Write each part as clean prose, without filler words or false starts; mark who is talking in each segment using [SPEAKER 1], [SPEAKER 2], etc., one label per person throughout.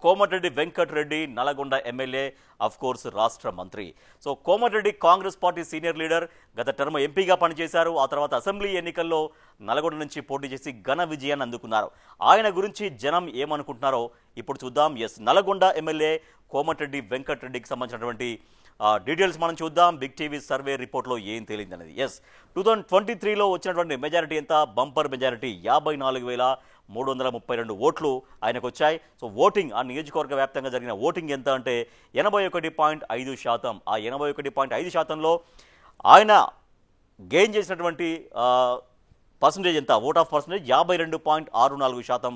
[SPEAKER 1] Komatireddy Venkatreddy Nalgonda MLA of course రాష్ట్ర మంత్రి. So Komatireddy Congress party senior leader, గత టర్మ్ ఎంపీగా పనిచేశారు. ఆ తర్వాత అసెంబ్లీ ఎన్నికల్లో నల్గొండ నుంచి పోటీ చేసి ఘన విజయాన్ని అందుకున్నారు. ఆయన గురించి జనం ఏమనుకుంటున్నారో ఇప్పుడు చూద్దాం. నల్గొండ ఎమ్మెల్యే కోమటిరెడ్డి వెంకటరెడ్డికి సంబంధించినటువంటి డీటెయిల్స్ మనం చూద్దాం. బిగ్ టీవీ సర్వే రిపోర్ట్లో ఏం తేలింది అనేది. 2023లో వచ్చినటువంటి మెజారిటీ ఎంత? బంపర్ మెజారిటీ 54,332 ఓట్లు ఆయనకు వచ్చాయి. సో ఓటింగ్ ఆ నియోజకవర్గ వ్యాప్తంగా జరిగిన ఓటింగ్ ఎంత అంటే 81.5%. ఆ 81.5%లో ఆయన గెయిన్ చేసినటువంటి పర్సంటేజ్ ఎంత? ఓట్ ఆఫ్ పర్సంటేజ్ 52.64%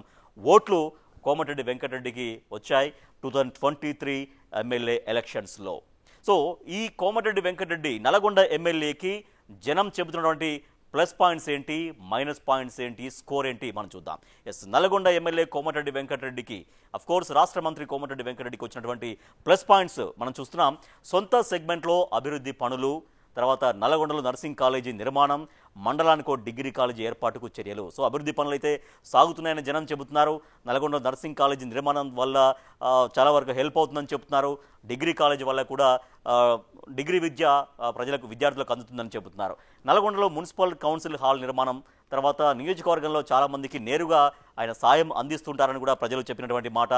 [SPEAKER 1] ఓట్లు కోమటిరెడ్డి వెంకటరెడ్డికి వచ్చాయి 2023 ఎమ్మెల్యే ఎలక్షన్స్లో. సో ఈ కోమటిరెడ్డి వెంకటరెడ్డి నల్గొండ ఎమ్మెల్యేకి జనం చెబుతున్నటువంటి ప్లస్ పాయింట్స్ ఏంటి, మైనస్ పాయింట్స్ ఏంటి, స్కోర్ ఏంటి మనం చూద్దాం. నల్గొండ ఎమ్మెల్యే కోమటిరెడ్డి వెంకటరెడ్డికి కోర్స్ రాష్ట్ర మంత్రి కోమటిరెడ్డి వెంకటరెడ్డికి వచ్చినటువంటి ప్లస్ పాయింట్స్ మనం చూస్తున్నాం. సొంత సెగ్మెంట్లో అభివృద్ధి పనులు, తర్వాత నల్గొండలో నర్సింగ్ కాలేజీ నిర్మాణం, మండలానికో డిగ్రీ కాలేజీ ఏర్పాటుకు చర్యలు. సో అభివృద్ధి పనులు అయితే సాగుతున్నాయని జనం చెబుతున్నారు. నల్గొండలో నర్సింగ్ కాలేజీ నిర్మాణం వల్ల చాలా వరకు హెల్ప్ అవుతుందని చెబుతున్నారు. డిగ్రీ కాలేజీ వల్ల కూడా డిగ్రీ విద్య విద్యార్థులకు అందుతుందని చెబుతున్నారు. నల్గొండలో మున్సిపల్ కౌన్సిల్ హాల్ నిర్మాణం, తర్వాత నియోజకవర్గంలో చాలామందికి నేరుగా ఆయన సాయం అందిస్తుంటారని కూడా ప్రజలు చెప్పినటువంటి మాట.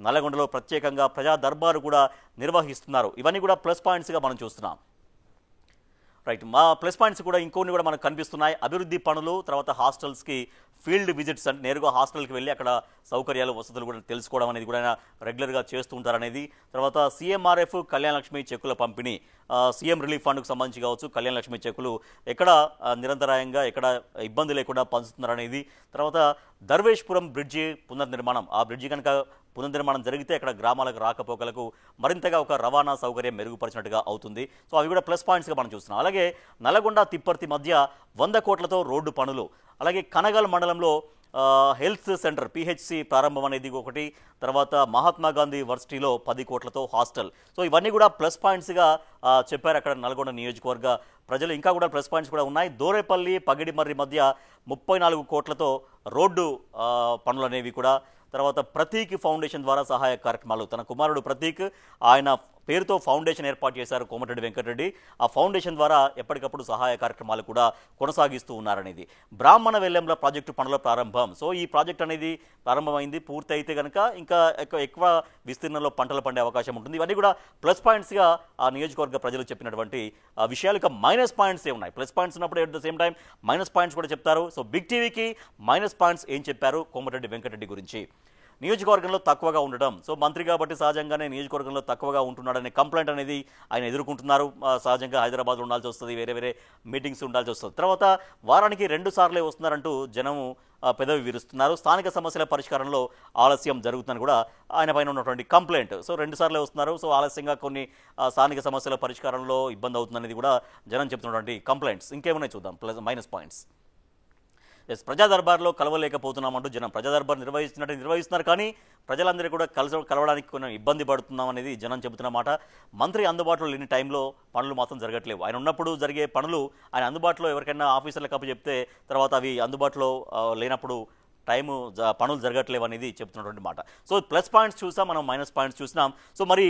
[SPEAKER 1] నల్గొండలో ప్రత్యేకంగా ప్రజా దర్బారు కూడా నిర్వహిస్తున్నారు. ఇవన్నీ కూడా ప్లస్ పాయింట్స్గా మనం చూస్తున్నాం. రైట్, మా ప్లస్ పాయింట్స్ కూడా ఇంకొన్ని కూడా మనకు కనిపిస్తున్నాయి. అభివృద్ధి పనులు, తర్వాత హాస్టల్స్కి ఫీల్డ్ విజిట్స్ అంటే నేరుగా హాస్టల్కి వెళ్ళి అక్కడ సౌకర్యాలు వసతులు కూడా తెలుసుకోవడం అనేది కూడా రెగ్యులర్గా చేస్తూ ఉంటారనేది. తర్వాత సీఎంఆర్ఎఫ్ కళ్యాణ లక్ష్మి చెక్కుల పంపిణీ, సీఎం రిలీఫ్ ఫండ్కు సంబంధించి కావచ్చు, కళ్యాణ లక్ష్మి చెక్కులు ఎక్కడ నిరంతరాయంగా ఎక్కడ ఇబ్బంది లేకుండా పంచుతున్నారనేది. తర్వాత దర్వేష్పురం బ్రిడ్జి పునర్నిర్మాణం, ఆ బ్రిడ్జి కనుక పునర్నిర్మాణం జరిగితే అక్కడ గ్రామాలకు రాకపోకలకు మరింతగా ఒక రవాణా సౌకర్యం మెరుగుపరిచినట్టుగా అవుతుంది. సో అవి కూడా ప్లస్ పాయింట్స్గా మనం చూస్తున్నాం. అలాగే నల్గొండ తిప్పర్తి మధ్య 100 కోట్లతో రోడ్డు పనులు, అలాగే కనగల్ మండలంలో హెల్త్ సెంటర్ పిహెచ్సి ప్రారంభం అనేది ఒకటి, తర్వాత మహాత్మా గాంధీ యూనివర్సిటీలో 10 కోట్లతో హాస్టల్. సో ఇవన్నీ కూడా ప్లస్ పాయింట్స్గా చెప్పారు అక్కడ నల్గొండ నియోజకవర్గ ప్రజలు. ఇంకా కూడా ప్లస్ పాయింట్స్ కూడా ఉన్నాయి. దోరేపల్లి పగిడిమర్రి మధ్య 34 కోట్లతో రోడ్డు పనులు అనేవి కూడా. తర్వాత ప్రతీక్ ఫౌండేషన్ ద్వారా సహాయ కార్యక్రమాలు, తన కుమారుడు ప్రతీక్ ఆయన పేరుతో ఫౌండేషన్ ఏర్పాటు చేశారు కోమటిరెడ్డి వెంకటరెడ్డి. ఆ ఫౌండేషన్ ద్వారా ఎప్పటికప్పుడు సహాయ కార్యక్రమాలు కూడా కొనసాగిస్తూ ఉన్నారనేది. బ్రాహ్మణ వెల్లెంల ప్రాజెక్టు పనుల ప్రారంభం. సో ఈ ప్రాజెక్ట్ అనేది ప్రారంభమైంది, పూర్తి అయితే కనుక ఇంకా ఎక్కువ విస్తీర్ణంలో పంటలు పండే అవకాశం ఉంటుంది. ఇవన్నీ కూడా ప్లస్ పాయింట్స్గా ఆ నియోజకవర్గ ప్రజలు చెప్పినటువంటి విషయాలు. ఇక మైనస్ పాయింట్స్ ఏమున్నాయి? ప్లస్ పాయింట్స్ ఉన్నప్పుడు at the same time minus points కూడా చెప్తారు. సో బిగ్ టీవీకి మైనస్ పాయింట్స్ ఏం చెప్పారు కోమటిరెడ్డి వెంకటరెడ్డి గురించి? నియోజకవర్గంలో తక్కువగా ఉండడం. సో మంత్రి కాబట్టి సహజంగానే నియోజకవర్గంలో తక్కువగా ఉంటున్నాడనే కంప్లైంట్ అనేది ఆయన ఎదుర్కొంటున్నారు. సహజంగా హైదరాబాద్లో ఉండాల్సి వస్తుంది, వేరే మీటింగ్స్ ఉండాల్సి వస్తుంది. తర్వాత వారానికి 2 సార్లే వస్తున్నారంటూ జనము పెదవి విరుస్తున్నారు. స్థానిక సమస్యల పరిష్కారంలో ఆలస్యం జరుగుతుందని కూడా ఆయన పైన ఉన్నటువంటి కంప్లైంట్. సో 2 సార్లే వస్తున్నారు, సో ఆలస్యంగా కొన్ని స్థానిక సమస్యల పరిష్కారంలో ఇబ్బంది అవుతుందనేది కూడా జనం చెప్తున్నటువంటి కంప్లైంట్స్. ఇంకేమైనా చూద్దాం మైనస్ పాయింట్స్. ప్రజా దర్బార్లో కలవలేకపోతున్నామంటూ జనం ప్రజా దర్బార్ నిర్వహిస్తున్నారు, కానీ ప్రజలందరూ కూడా కలవడానికి కొన్ని ఇబ్బంది పడుతున్నాం అనేది జనం చెబుతున్న మాట. మంత్రి అందుబాటులో లేని టైంలో పనులు మాత్రం జరగట్లేవు. ఆయన ఉన్నప్పుడు జరిగే పనులు ఆయన అందుబాటులో ఎవరికైనా ఆఫీసర్లకు అప్పు చెప్తే తర్వాత అవి అందుబాటులో లేనప్పుడు పనులు జరగట్లేవు అనేది చెప్తున్నటువంటి మాట. సో ప్లస్ పాయింట్స్ చూసాం, మనం మైనస్ పాయింట్స్ చూసినాం. సో మరి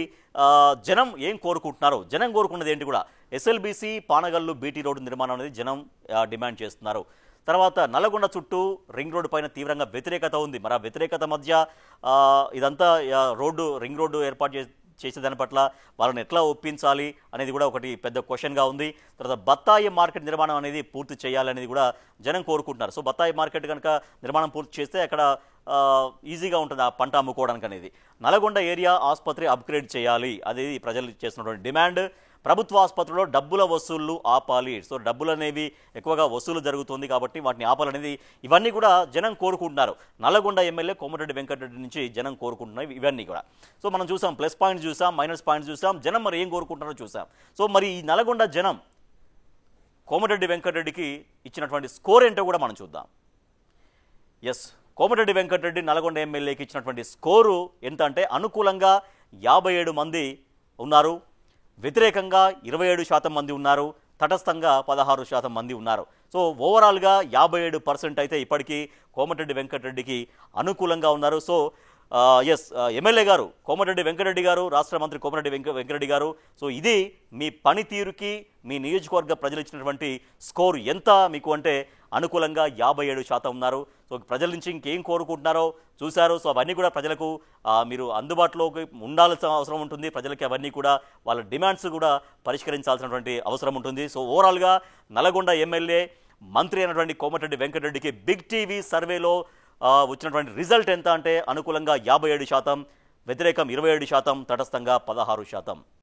[SPEAKER 1] జనం ఏం కోరుకుంటున్నారు? జనం కోరుకున్నది ఏంటి కూడా? ఎస్ఎల్బీసీ పానగల్లు బీటీ రోడ్డు నిర్మాణం అనేది జనం డిమాండ్ చేస్తున్నారు. తర్వాత నల్గొండ చుట్టూ రింగ్ రోడ్డు పైన తీవ్రంగా వ్యతిరేకత ఉంది. మరి ఆ వ్యతిరేకత మధ్య ఇదంతా రింగ్ రోడ్డు ఏర్పాటు చేసేదాని పట్ల వాళ్ళని ఎట్లా ఒప్పించాలి అనేది కూడా ఒకటి పెద్ద క్వశ్చన్గా ఉంది. తర్వాత బత్తాయి మార్కెట్ నిర్మాణం అనేది పూర్తి చేయాలనేది కూడా జనం కోరుకుంటున్నారు. సో బత్తాయి మార్కెట్ కనుక నిర్మాణం పూర్తి చేస్తే అక్కడ ఈజీగా ఉంటుంది ఆ పంట అమ్ముకోవడానికి అనేది. నల్గొండ ఏరియా ఆసుపత్రి అప్గ్రేడ్ చేయాలి, అది ప్రజలు చేస్తున్నటువంటి డిమాండ్. ప్రభుత్వ ఆసుపత్రిలో డబ్బుల వసూళ్లు ఆపాలి. సో డబ్బులు అనేవి ఎక్కువగా వసూలు జరుగుతుంది కాబట్టి వాటిని ఆపాలనేది ఇవన్నీ కూడా జనం కోరుకుంటున్నారు. నల్గొండ ఎమ్మెల్యే కోమటిరెడ్డి వెంకటరెడ్డి నుంచి జనం కోరుకుంటున్నారు ఇవన్నీ కూడా. సో మనం చూసాం, ప్లస్ పాయింట్స్ చూసాం, మైనస్ పాయింట్స్ చూసాం, జనం మరి ఏం కోరుకుంటున్నారో చూసాం. సో మరి ఈ నల్గొండ జనం కోమటిరెడ్డి వెంకటరెడ్డికి ఇచ్చినటువంటి స్కోర్ ఏంటో కూడా మనం చూద్దాం. కోమటిరెడ్డి వెంకటరెడ్డి నల్గొండ ఎమ్మెల్యేకి ఇచ్చినటువంటి స్కోరు ఎంత అంటే అనుకూలంగా 57 మంది ఉన్నారు, వ్యతిరేకంగా 27% మంది ఉన్నారు, తటస్థంగా 16% మంది ఉన్నారు. సో ఓవరాల్గా 57% అయితే ఇప్పటికీ కోమటిరెడ్డి వెంకటరెడ్డికి అనుకూలంగా ఉన్నారు. సో ఎస్ ఎమ్మెల్యే గారు కోమటిరెడ్డి వెంకటరెడ్డి గారు, రాష్ట్ర మంత్రి కోమటిరెడ్డి వెంకటరెడ్డి గారు. సో ఇది మీ పనితీరుకి మీ నియోజకవర్గ ప్రజలు ఇచ్చినటువంటి స్కోర్ ఎంత మీకు అంటే అనుకూలంగా 57% ఉన్నారు. సో ప్రజల నుంచి ఇంకేం కోరుకుంటున్నారో చూశారు. సో అవన్నీ కూడా ప్రజలకు మీరు అందుబాటులోకి ఉండాల్సిన అవసరం ఉంటుంది. ప్రజలకి అవన్నీ కూడా వాళ్ళ డిమాండ్స్ కూడా పరిష్కరించాల్సినటువంటి అవసరం ఉంటుంది. సో ఓవరాల్గా నల్గొండ ఎమ్మెల్యే మంత్రి అయినటువంటి కోమటిరెడ్డి వెంకటరెడ్డికి బిగ్ టీవీ సర్వేలో వచ్చినటువంటి రిజల్ట్ ఎంత అంటే అనుకూలంగా 57%, వ్యతిరేకం 27%, తటస్థంగా 16%.